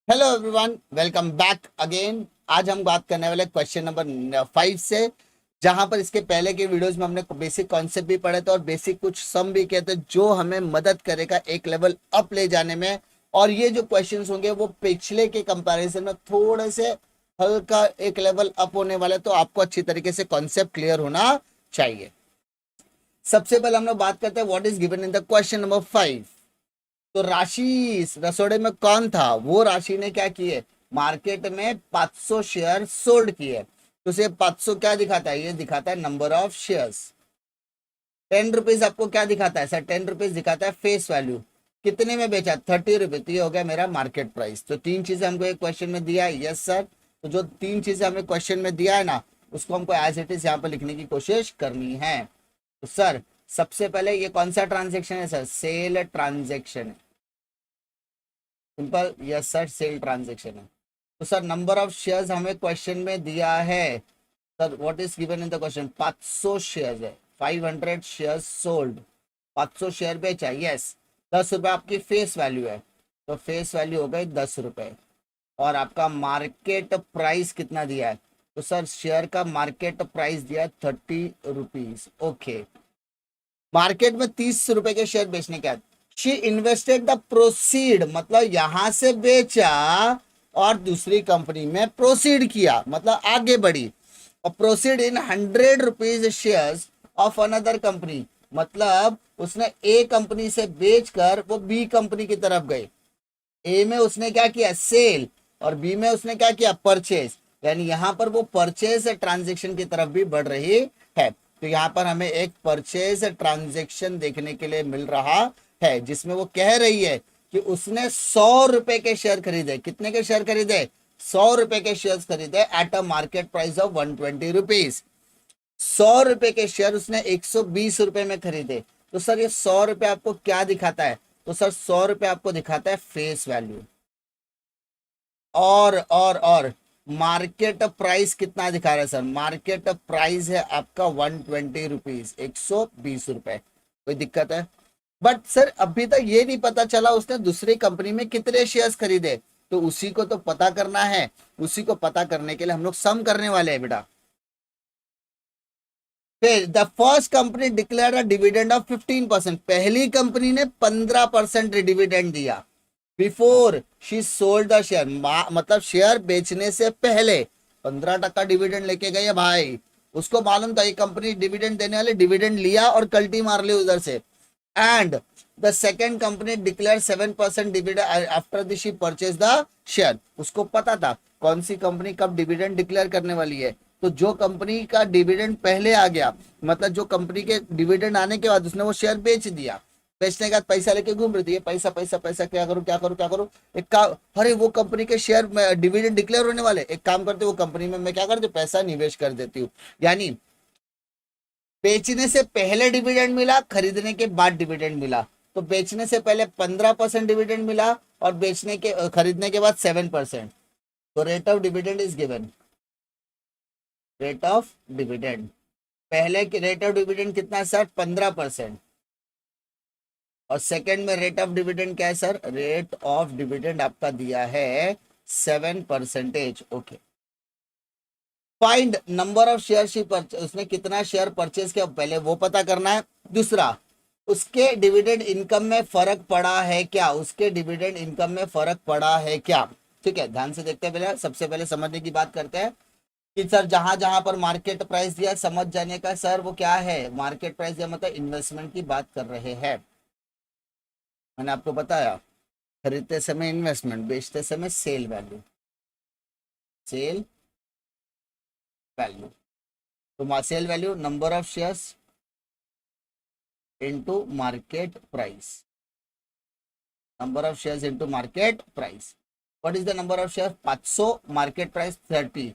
Hello everyone, welcome back again. आज हम बात करने वाले क्वेश्चन नंबर 5 से, जहां पर इसके पहले के वीडियोस में हमने बेसिक कॉन्सेप्ट भी पढ़े थे और बेसिक कुछ सम भी किए थे जो हमें मदद करेगा एक लेवल अप ले जाने में। और ये जो क्वेश्चंस होंगे वो पिछले के कंपैरिजन में थोड़े से हल्का एक लेवल अप होने वाले, तो आपको अच्छी तरीके से कॉन्सेप्ट क्लियर होना चाहिए। सबसे पहले हम लोग बात करते हैं what is given in the question number 5। तो राशि इस रसोड़े में कौन था? वो राशि ने क्या किए, मार्केट में 500 शेयर सोल्ड किए। तो ये 500 क्या दिखाता है? ये दिखाता है नंबर ऑफ शेयर्स। 10 रुपीज आपको क्या दिखाता है सर? 10 रुपीज दिखाता है फेस वैल्यू। कितने में बेचा? 30 रुपये। तो ये हो गया मेरा मार्केट प्राइस। तो तीन चीजें हमको एक क्वेश्चन में दिया है। Yes sir. तो जो तीन चीजें हमें क्वेश्चन में दिया है ना, उसको हमको एज इट इज यहाँ पर लिखने की कोशिश करनी है। तो सर सबसे पहले ये कौन सा ट्रांजेक्शन है सर? सेल ट्रांजेक्शन है। Simple, yes sir, sale transaction है। तो सर नंबर ऑफ शेयर्स हमें क्वेश्चन में दिया है। Sir what is given in the question? 500 shares है। 500 शेयर्स सोल्ड। 500 शेयर बेचा। यस। 10 रुपए आपकी फेस वैल्यू है, तो फेस वैल्यू हो गई 10 रुपए। और आपका मार्केट प्राइस कितना दिया है? तो सर शेयर का मार्केट प्राइस दिया है 30 रुपीज। ओके। मार्केट में 30 रुपए के शेयर बेचने के बाद शी इन्वेस्टेड द प्रोसीड, मतलब यहां से बेचा और दूसरी कंपनी में प्रोसीड किया, मतलब आगे बढ़ी। और proceed in 100 rupees shares of another company, मतलब उसने ए कंपनी से बेचकर वो बी कंपनी की तरफ गए। ए में उसने क्या किया? सेल। और बी में उसने क्या किया? परचेज। यानी यहां पर वो परचेज ट्रांजेक्शन की तरफ भी बढ़ रही है। तो यहां पर हमें एक परचेज ट्रांजेक्शन देखने के लिए मिल रहा है, जिसमें वो कह रही है कि उसने 100 रुपए के शेयर खरीदे। कितने के शेयर खरीदे? 100 रुपए के शेयर खरीदे eight a market price of 120 rupees. 100 रुपए के शेयर उसने 120 रुपए में खरीदे। तो सर ये 100 रुपए आपको क्या दिखाता है? तो सर 100 रुपए आपको दिखाता है फेस वैल्यू। और मार्केट प्राइस कितना दिखा रहा है सर? मार्केट प्राइस है आपका 120 रुपीज, 120 रुपए। कोई दिक्कत है? बट सर अभी तक ये नहीं पता चला उसने दूसरी कंपनी में कितने शेयर्स खरीदे। तो उसी को तो पता करना है। उसी को पता करने के लिए हम लोग सम करने वाले हैं बेटा। फिर the first company declare a dividend of 15%। पहली कंपनी ने 15% डिविडेंड दिया before she sold the share, मतलब शेयर बेचने से पहले 15% डिविडेंड लेके गए भाई। उसको मालूम था ये कंपनी डिविडेंड देने वाले, डिविडेंड लिया और कल्टी मार ली उधर से। And the second company declare 7% dividend after the she purchase the share. उसको पता था कौन सी कंपनी कब डिविडेंड डिक्लेयर करने वाली है। तो जो कंपनी का डिविडेंड पहले आ गया, मतलब जो कंपनी के डिविडेंड आने के बाद उसने वो शेयर बेच दिया। बेचने के बाद पैसा लेके घूम रही थी, ये पैसा पैसा पैसा, क्या करूं क्या करूं क्या करूं। एक काम, अरे वो कंपनी के शेयर डिविडेंड डिक्लेयर होने वाले, एक काम करते वो कंपनी में मैं क्या करती हूँ, पैसा निवेश कर देती हूँ। यानी बेचने से पहले डिविडेंड मिला, खरीदने के बाद डिविडेंड मिला। तो बेचने से पहले 15% डिविडेंड मिला और बेचने के खरीदने के बाद 7%। तो rate of dividend is given. Rate of dividend, पहले के रेट ऑफ डिविडेंड कितना है सर? 15%। और सेकंड में रेट ऑफ डिविडेंड क्या है सर? रेट ऑफ डिविडेंड आपका दिया है 7%। Okay. Find number of share उसने कितना शेयर परचेज किया, पहले वो पता करना है। दूसरा, उसके डिविडेंड इनकम में फर्क पड़ा है क्या? उसके डिविडेंड इनकम में फर्क पड़ा है क्या? ठीक है, ध्यान से देखते हैं। पहले सबसे पहले समझने की बात करते हैं कि सर जहां जहां पर मार्केट प्राइस दिया समझ जाने का सर वो क्या है, मार्केट प्राइस दिया मतलब इन्वेस्टमेंट की बात कर रहे हैं। मैंने आपको बताया खरीदते समय इन्वेस्टमेंट, बेचते समय सेल वैल्यू। सेल वैल्यू, तो sale value number of shares into market price. Number of shares into market price. What is the number of share? 500, market price 30।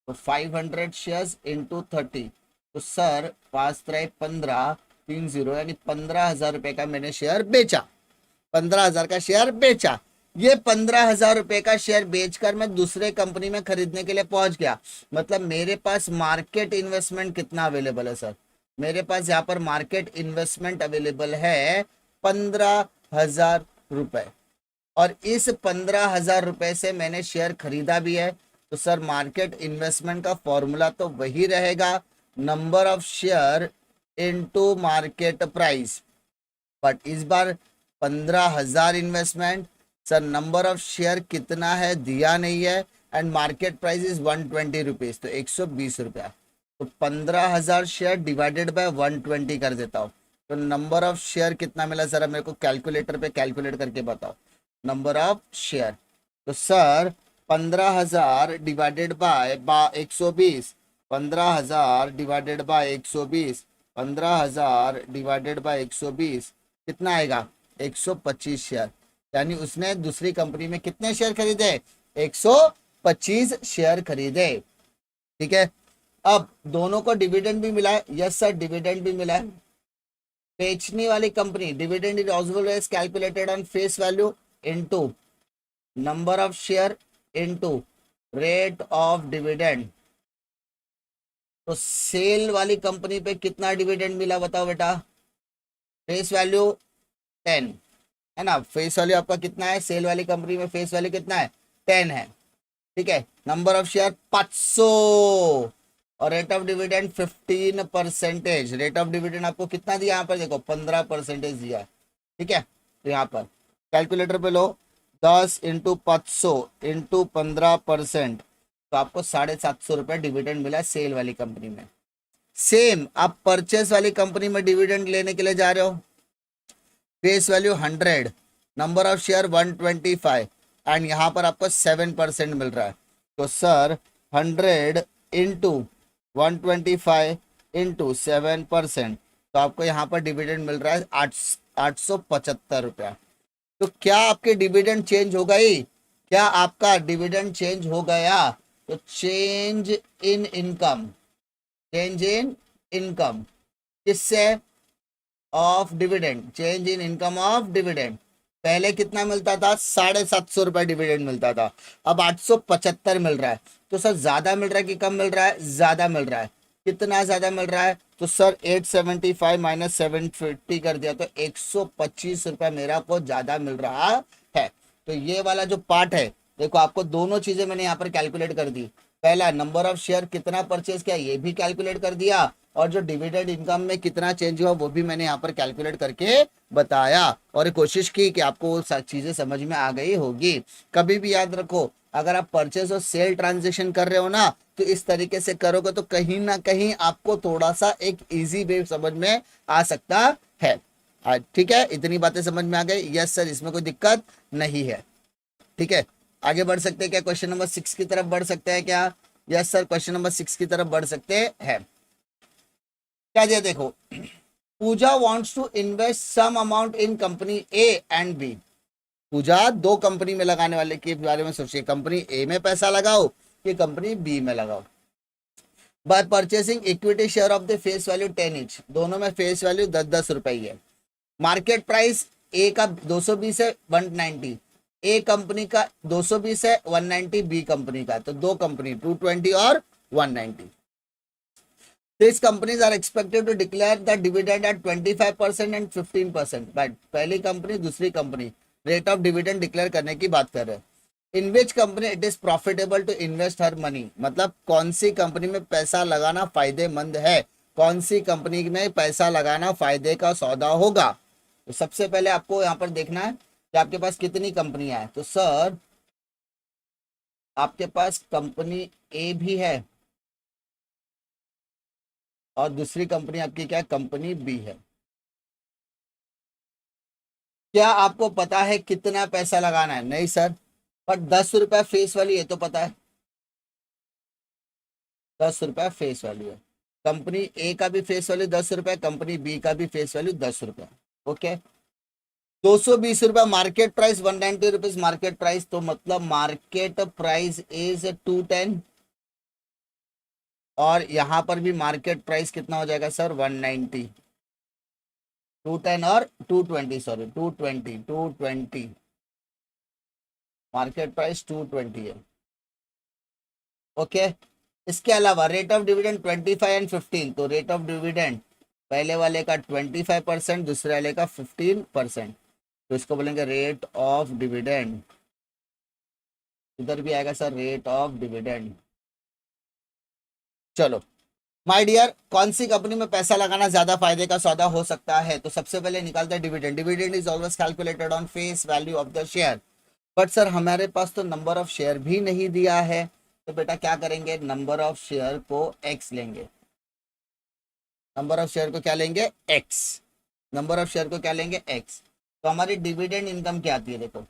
तो 500 शेयर्स इनटू 30। तो सर 5×3 = 15, 30, यानी 15,000 रुपए का मैंने शेयर बेचा। 15,000 का शेयर बेचा। ये 15,000 रुपए का शेयर बेचकर मैं दूसरे कंपनी में खरीदने के लिए पहुंच गया। मतलब मेरे पास मार्केट इन्वेस्टमेंट कितना अवेलेबल है सर? मेरे पास यहाँ पर मार्केट इन्वेस्टमेंट अवेलेबल है 15,000 रुपए। और इस 15,000 रुपए से मैंने शेयर खरीदा भी है, तो सर मार्केट इन्वेस्टमेंट का फॉर्मूला तो वही रहेगा, number of share into market price. But इस बार 15,000 investment, sir number of share कितना है दिया नहीं है, and market price is 120 rupees, तो 120 रुपया। तो 15,000 शेयर डिवाइडेड बाय 120 कर देता हूँ, तो नंबर ऑफ शेयर कितना मिला जरा मेरे को कैलकुलेटर पे कैलकुलेट करके बताओ, नंबर ऑफ शेयर। तो sir 15,000 divided by 120, 15,000 divided by 120, 15,000 divided by 120 कितना आएगा, 125 शेयर। यानी उसने दूसरी कंपनी में कितने शेयर खरीदे, 125 शेयर खरीदे। ठीक है, अब दोनों को डिविडेंड भी मिला है, यस सर डिविडेंड भी मिला है। बेचने वाली company, dividend is always calculated on face value into number of share into rate of dividend. तो सेल वाली कंपनी पे कितना डिविडेंड मिला बताओ बेटा, फेस वैल्यू 10 है ना, फेस वैल्यू आपका कितना है, सेल वाली कंपनी में फेस वैल्यू कितना है, 10 है। ठीक है, नंबर ऑफ शेयर 500 और rate of dividend 15%। Rate of dividend आपको कितना दिया यहाँ पर देखो, 15% दिया है। ठीक है, तो यहाँ पर कैलकुलेटर पे लो, 10 इंटू 500 इंटू 15%, तो आपको 750 रुपये डिविडेंड मिला सेल वाली कंपनी में। सेम आप परचेस वाली कंपनी में डिविडेंड लेने के लिए जा रहे हो, face value 100, number of share 125 and यहाँ पर आपको 7% मिल रहा है। तो सर 100 इंटू 125 इंटू 7%, तो आपको यहाँ पर डिविडेंड मिल रहा है 875 रुपया। तो क्या आपके डिविडेंड चेंज हो गई, क्या आपका डिविडेंड चेंज हो गया, तो change in income, change in income किससे, of dividend, change in income of dividend. पहले कितना मिलता था, 750 रुपए डिविडेंड मिलता था, अब 875 मिल रहा है। तो सर ज्यादा मिल रहा है कि कम मिल रहा है, ज्यादा मिल रहा है। कितना ज्यादा मिल रहा है, तो सर 875 माइनस 750 कर दिया, तो 125 रुपए मेरा को ज्यादा मिल रहा है। तो ये वाला जो पार्ट है देखो, आपको दोनों चीजें मैंने यहाँ पर कैलकुलेट कर दी। पहला नंबर ऑफ शेयर कितना परचेज किया ये भी कैलकुलेट कर दिया, और जो डिविडेंड इनकम में कितना चेंज हुआ वो भी मैंने यहाँ पर कैलकुलेट करके बताया, और कोशिश की कि आपको वो चीजें समझ में आ गई होगी। कभी भी याद रखो, अगर आप परचेज और सेल ट्रांजेक्शन कर रहे हो ना, तो इस तरीके से करोगे तो कहीं ना कहीं आपको थोड़ा सा एक इजी वे समझ में आ सकता है। ठीक है, इतनी बातें समझ में आ गई, यस सर इसमें कोई दिक्कत नहीं है। ठीक है, आगे बढ़ सकते हैं क्या, क्वेश्चन नंबर 6 की तरफ बढ़ सकते हैं क्या, यस सर क्वेश्चन नंबर 6 की तरफ बढ़ सकते हैं। क्या दिया देखो, Puja wants to invest some amount in company A and B. Puja दो कंपनी में लगाने वाले के बारे में सोचिए, कंपनी ए में पैसा लगाओ कि कंपनी बी में लगाओ। By purchasing equity share of the face value 10 inch, दोनों में फेस वैल्यू 10-10 रुपए है। मार्केट प्राइस ए का 220 है 190, ए कंपनी का 220 है 190, बी कंपनी का, तो दो कंपनी 220 और 190। These companies are expected to declare the dividend at 25% and 15%, but पहली कंपनी दूसरी company rate of dividend declare करने की बात कर रहे हैं। In which company it is profitable to invest her money, मतलब कौन सी कंपनी में पैसा लगाना फायदेमंद है, कौन सी कंपनी में पैसा लगाना फायदे का सौदा होगा। तो सबसे पहले आपको यहाँ पर देखना है कि आपके पास कितनी कंपनियां हैं। तो सर आपके पास कंपनी ए भी है और दूसरी कंपनी आपकी क्या है, कंपनी बी है। क्या आपको पता है कितना पैसा लगाना है, नहीं सर, पर 10 रुपया फेस वैल्यू ये तो पता है, 10 रुपया फेस वैल्यू है। कंपनी ए का भी फेस वैल्यू 10 रुपया, कंपनी बी का भी फेस वैल्यू 10 रुपया। ओके, 220 रुपया market price, 190 rupees market price, तो मतलब मार्केट प्राइस इज 210, और यहां पर भी मार्केट प्राइस कितना हो जाएगा सर, 190, 210 और 220, सॉरी 220 मार्केट प्राइस 220 है। ओके, इसके अलावा रेट ऑफ डिविडेंड 25 एंड 15, तो रेट ऑफ डिविडेंड पहले वाले का 25%, दूसरे वाले का 15%, तो इसको बोलेंगे रेट ऑफ डिविडेंड। इधर भी आएगा सर रेट ऑफ डिविडेंड। चलो माय डियर, कौन सी कंपनी में पैसा लगाना ज्यादा फायदे का सौदा हो सकता है? तो सबसे पहले निकालते हैं dividend. Dividend is always calculated on face value of the share. But sir हमारे पास तो नंबर ऑफ शेयर भी नहीं दिया है, तो बेटा क्या करेंगे, नंबर ऑफ शेयर को एक्स लेंगे। नंबर ऑफ शेयर को क्या लेंगे, एक्स। नंबर ऑफ शेयर को क्या लेंगे, एक्स। तो हमारी डिविडेंड इनकम क्या आती है, देखो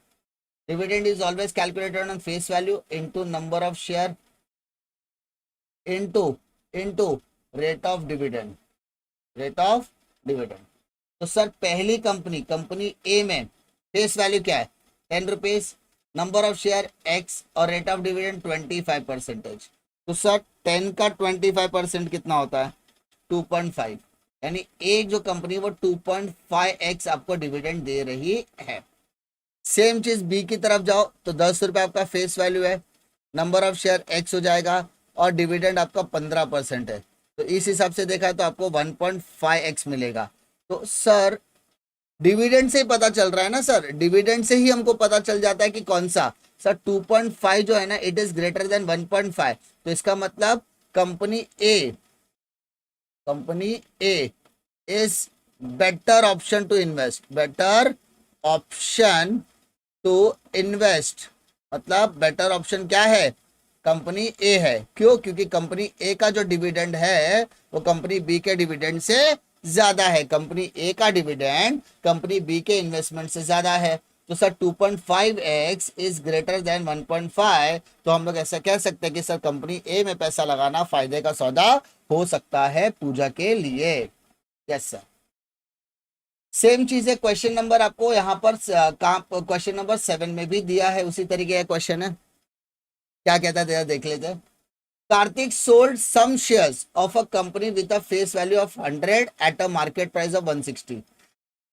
dividend is always calculated on face value into number of share into into rate of dividend, rate of dividend. तो सर पहली कंपनी ए में फेस वैल्यू क्या है, 10 rupees, number of share x और रेट ऑफ डिविडेंड 25%। तो sir 10 का 25% कितना होता है, 2.5। यानी एक जो कंपनी वो 2.5x आपको डिविडेंड दे रही है। सेम चीज बी की तरफ जाओ तो 10 रुपए आपका फेस वैल्यू है, नंबर ऑफ शेयर एक्स हो जाएगा और डिविडेंड आपका 15% है। तो इस हिसाब से देखा है तो आपको 1.5x मिलेगा। तो सर डिविडेंड से ही पता चल रहा है ना सर, डिविडेंड से ही हमको पता चल जाता है कि कौन सा, सर 2.5 जो है ना इट इज ग्रेटर देन 1.5। तो इसका मतलब company A is better option to invest, better option to invest. मतलब बेटर ऑप्शन क्या है, कंपनी ए है। क्यों, क्योंकि कंपनी ए का जो डिविडेंड है वो कंपनी बी के डिविडेंड से ज्यादा है। कंपनी ए का डिविडेंड कंपनी बी के इन्वेस्टमेंट से ज्यादा है। तो sir 2.5x is greater than 1.5। तो हम लोग ऐसा कह सकते हैं कि सर कंपनी ए में पैसा लगाना फायदे का सौदा हो सकता है पूजा के लिए। Yes sir. सेम चीज है, क्वेश्चन नंबर आपको यहाँ पर क्वेश्चन नंबर 7 में भी दिया है, उसी तरीके का क्वेश्चन है। क्या कहता है देख लेते हैं। Kartik sold some shares of a company with a face value of 100 at a market price of 160।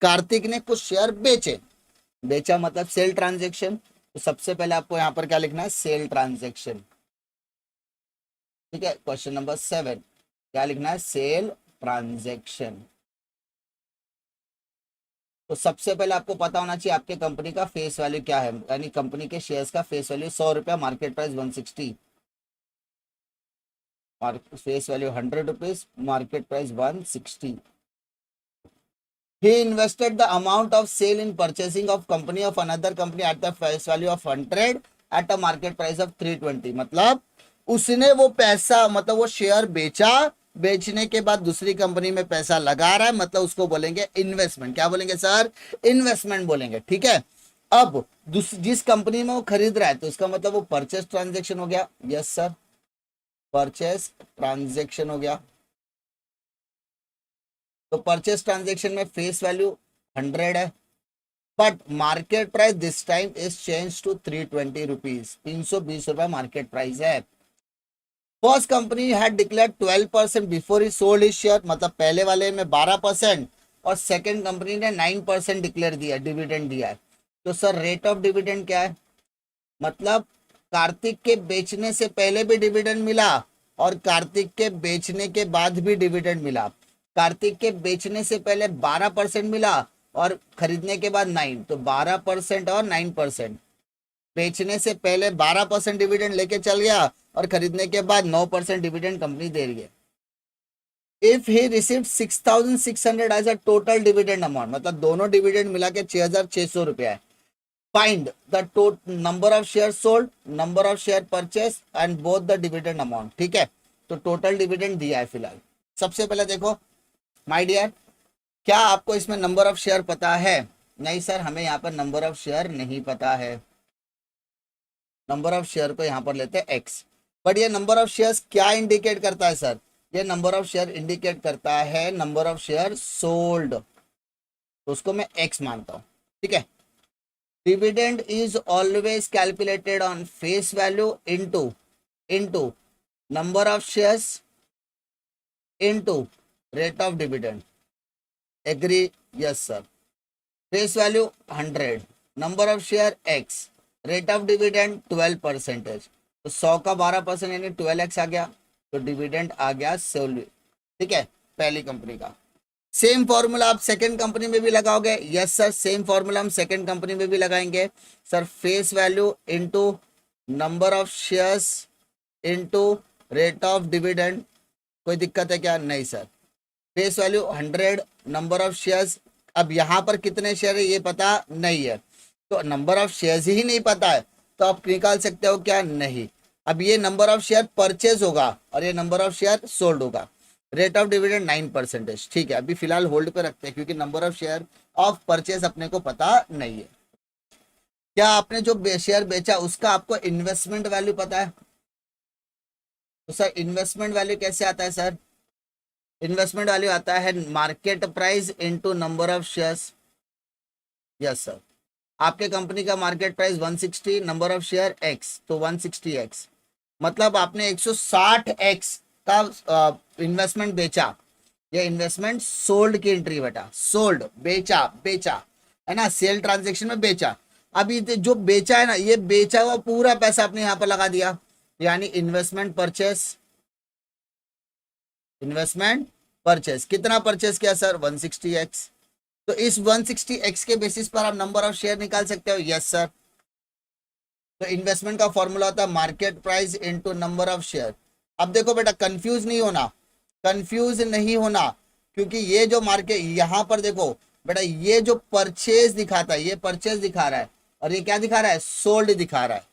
Kartik ने कुछ शेयर बेचे, बेचा मतलब सेल ट्रांजेक्शन। तो सबसे पहले आपको यहां पर क्या लिखना है, सेल ट्रांजेक्शन। ठीक है, क्वेश्चन नंबर 7 क्या लिखना है, सेल ट्रांजेक्शन। तो सबसे पहले आपको पता होना चाहिए आपके कंपनी का फेस वैल्यू क्या है, यानी कंपनी के शेयर्स का फेस वैल्यू 100 रुपया, market price 160, face value 100 rupees, market price 160। He invested the amount of sale in purchasing of company of another company at the face value of 100 at a market price of 320। मतलब उसने वो पैसा, मतलब वो share बेचा, बेचने के बाद दूसरी कंपनी में पैसा लगा रहा है, मतलब उसको बोलेंगे इन्वेस्टमेंट। क्या बोलेंगे सर, इन्वेस्टमेंट बोलेंगे। ठीक है, अब जिस कंपनी में वो खरीद रहा है तो इसका मतलब वो परचेस ट्रांजेक्शन हो गया। यस सर, परचेस ट्रांजेक्शन हो गया। तो परचेस ट्रांजेक्शन में फेस वैल्यू 100 है, but market price this time is change to 320 rupees, 320 रुपए मार्केट प्राइस है। First company had declare 12% before he sold his share, मतलब पहले वाले में 12% और सेकंड कंपनी ने 9% डिक्लेयर दिया, डिविडेंड दिया है। तो सर रेट ऑफ डिविडेंड क्या है, मतलब कार्तिक के बेचने से पहले भी डिविडेंड मिला और कार्तिक के बेचने के बाद भी डिविडेंड मिला। कार्तिक के बेचने से पहले 12% मिला और खरीदने के बाद 9, तो 12% और 9%। बेचने से पहले 12% डिविडेंड लेके चल गया और खरीदने के बाद 9% डिविडेंड कंपनी दे रही है। If he receive 6,600 as a total dividend amount, मतलब दोनों डिविडेंड मिला के 6,600 रुपया है। Find the number of share sold, number of share purchase and both the dividend amount. ठीक है, तो टोटल डिविडेंड दिया है फिलहाल। सबसे पहले देखो माय डियर, क्या आपको इसमें नंबर ऑफ शेयर पता है? नहीं सर, हमें यहाँ पर नंबर ऑफ शेयर नहीं पता है। नंबर ऑफ शेयर को यहाँ पर लेते हैं एक्स। बट ये नंबर ऑफ शेयर्स क्या इंडिकेट करता है सर? ये नंबर ऑफ शेयर इंडिकेट करता है नंबर ऑफ शेयर सोल्ड, तो उसको मैं एक्स मानता हूँ। ठीक है, dividend is always calculated on face value into number of shares into rate of dividend. Agree? Yes sir. Face value 100, number of share x, rate of dividend 12%। तो 100 का 12% यानी 12x आ गया, तो डिविडेंड आ गया 16। ठीक है, पहली कंपनी का। सेम फॉर्मूला आप सेकंड कंपनी में भी लगाओगे? यस सर, सेम फॉर्मूला हम सेकंड कंपनी में भी लगाएंगे sir. Face value into number of shares into rate of dividend. कोई दिक्कत है क्या? नहीं sir. Face value 100, number of shares, अब यहाँ पर कितने शेयर है ये पता नहीं है, तो नंबर ऑफ शेयर्स ही नहीं पता है तो आप निकाल सकते हो क्या? नहीं। अब ये नंबर ऑफ शेयर परचेज होगा और ये नंबर ऑफ शेयर सोल्ड होगा। Rate of dividend 9%। ठीक है, अभी फिलहाल होल्ड पे रखते हैं क्योंकि number of share of purchase अपने को पता नहीं है। क्या आपने जो शेयर बेचा उसका आपको इन्वेस्टमेंट वैल्यू पता है? तो सर इन्वेस्टमेंट वैल्यू कैसे आता है सर? इन्वेस्टमेंट वैल्यू आता है market price into number of shares. Yes sir, आपके कंपनी का market price 160, number of share x, तो 160x, मतलब आपने 160x का इन्वेस्टमेंट बेचा। ये इन्वेस्टमेंट सोल्ड की एंट्री बेटा, सोल्ड, बेचा, बेचा है ना, सेल ट्रांजेक्शन में बेचा। अभी जो बेचा है ना, ये बेचा हुआ पूरा पैसा आपने यहाँ पर लगा दिया, यानी इन्वेस्टमेंट परचेस। इन्वेस्टमेंट परचेस कितना परचेस किया सर? 160x। तो इस 160x के बेसिस पर आप नंबर ऑफ शेयर निकाल सकते हो। Yes sir. तो इन्वेस्टमेंट का फॉर्मूला होता है market price into number of share. अब देखो बेटा, कंफ्यूज नहीं होना, कंफ्यूज नहीं होना, क्योंकि ये जो मार्केट यहाँ पर देखो बेटा, ये जो परचेज दिखाता है ये परचेज दिखा रहा है और ये क्या दिखा रहा है? सोल्ड दिखा रहा है।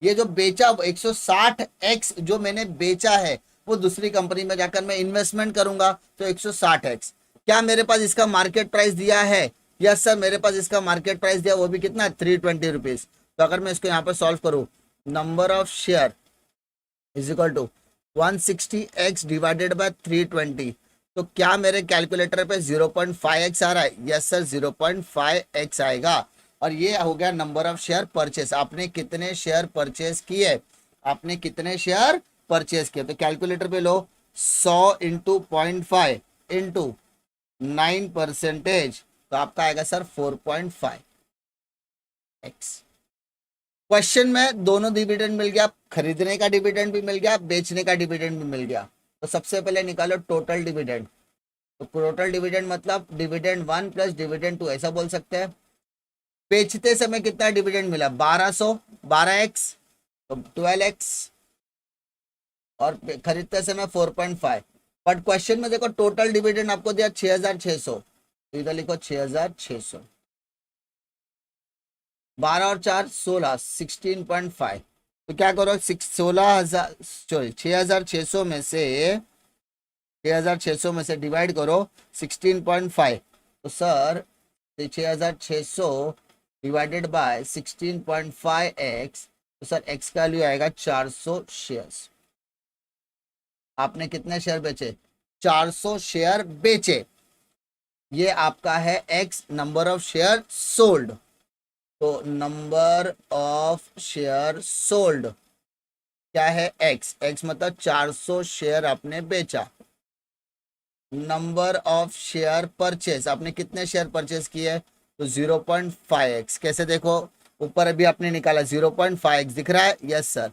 ये जो बेचा 160x जो मैंने बेचा है वो दूसरी कंपनी में जाकर मैं इन्वेस्टमेंट करूंगा तो 160x। क्या मेरे पास इसका मार्केट प्राइस दिया है? यस सर, मेरे पास इसका मार्केट प्राइस दिया, वो भी कितना? 320 रुपीज। तो अगर मैं इसको यहाँ पर सॉल्व करूँ, number of share is equal to 160x divided by 320, तो क्या मेरे कैलकुलेटर पे 0.5x आ रहा है? यस सर, 0.5x आएगा। और ये हो गया नंबर ऑफ शेयर परचेस। आपने कितने शेयर परचेस किए? आपने कितने शेयर परचेस किए? तो कैलकुलेटर पे लो, 100 इंटू 0.5 इंटू 9%, तो आपका आएगा सर 4.5x। क्वेश्चन में दोनों डिविडेंड मिल गया, खरीदने का डिविडेंड भी मिल गया, बेचने का डिविडेंड भी मिल गया। तो सबसे पहले निकालो टोटल डिविडेंड। तो टोटल डिविडेंड मतलब डिविडेंड 1 प्लस डिविडेंड 2, ऐसा बोल सकते हैं। बेचते समय कितना डिविडेंड मिला? 1200, 12x, तो 12x, और खरीदते समय 4.5। बट क्वेश्चन में देखो टोटल डिविडेंड आपको दिया 6600, तो इधर लिखो 6600। 12 और 4 16, 16.5। तो क्या करो, 16,000 सॉरी 6,600 में से 6,600 में से डिवाइड करो 16.5। तो सर 6,600 डिवाइडेड बाय 16.5x, तो सर x का वैल्यू आएगा 400 शेयर्स। आपने कितने शेयर बेचे? 400 शेयर बेचे। ये आपका है x, number of share sold. तो नंबर ऑफ शेयर सोल्ड क्या है? x, x मतलब 400 शेयर आपने बेचा। नंबर ऑफ शेयर परचेस, आपने कितने शेयर परचेस किए? तो 0.5x। कैसे देखो, ऊपर अभी आपने निकाला 0.5x दिख रहा है? Yes sir.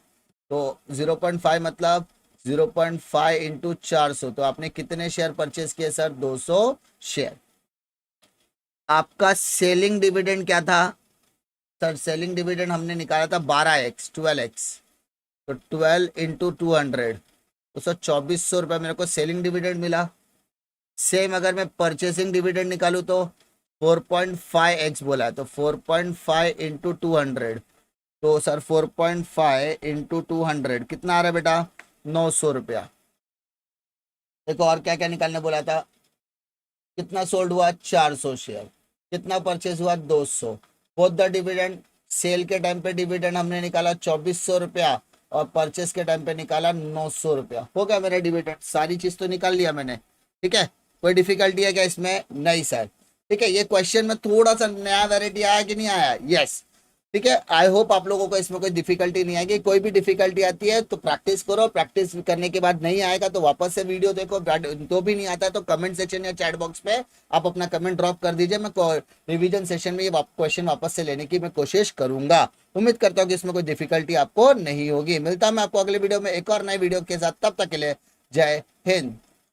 तो 0.5 मतलब 0.5 इंटू 400, तो आपने कितने शेयर परचेस किए सर? 200 शेयर। आपका सेलिंग डिविडेंड क्या था सर? सेलिंग डिविडेंड हमने निकाला था 12x, 12x, तो 12 इंटू 200, तो सर 2400 रुपये मेरे को सेलिंग डिविडेंड मिला। सेम अगर मैं परचेसिंग डिविडेंड निकालूं तो 4.5x बोला है, तो 4.5 इंटू 200, तो सर 4.5 इंटू 200 कितना आ रहा है बेटा? 900 रुपया। देखो और क्या क्या निकालने बोला था? कितना सोल्ड हुआ? 400 शेयर। कितना परचेज हुआ? 200। बोथ द डिविडेंड, सेल के टाइम पे डिविडेंड हमने निकाला 2400 रुपया और परचेस के टाइम पे निकाला 900 रुपया। हो गया मेरा डिविडेंड, सारी चीज तो निकाल लिया मैंने। ठीक है, कोई डिफिकल्टी है क्या इसमें? नहीं सर। ठीक है, ये क्वेश्चन में थोड़ा सा नया वेराइटी आया कि नहीं आया? यस। ठीक है, आई होप आप लोगों को इसमें कोई डिफिकल्टी नहीं आएगी। कोई भी डिफिकल्टी आती है तो प्रैक्टिस करो, प्रैक्टिस करने के बाद नहीं आएगा तो वापस से वीडियो देखो। तो भी नहीं आता है तो कमेंट सेक्शन या चैट बॉक्स पे आप अपना कमेंट ड्रॉप कर दीजिए। मैं रिवीजन सेशन में ये क्वेश्चन वापस से लेने की मैं कोशिश करूंगा। उम्मीद करता हूँ कि इसमें कोई डिफिकल्टी आपको नहीं होगी। मिलता मैं आपको अगले वीडियो में एक और नए वीडियो के साथ, तब तक के लिए जय हिंद।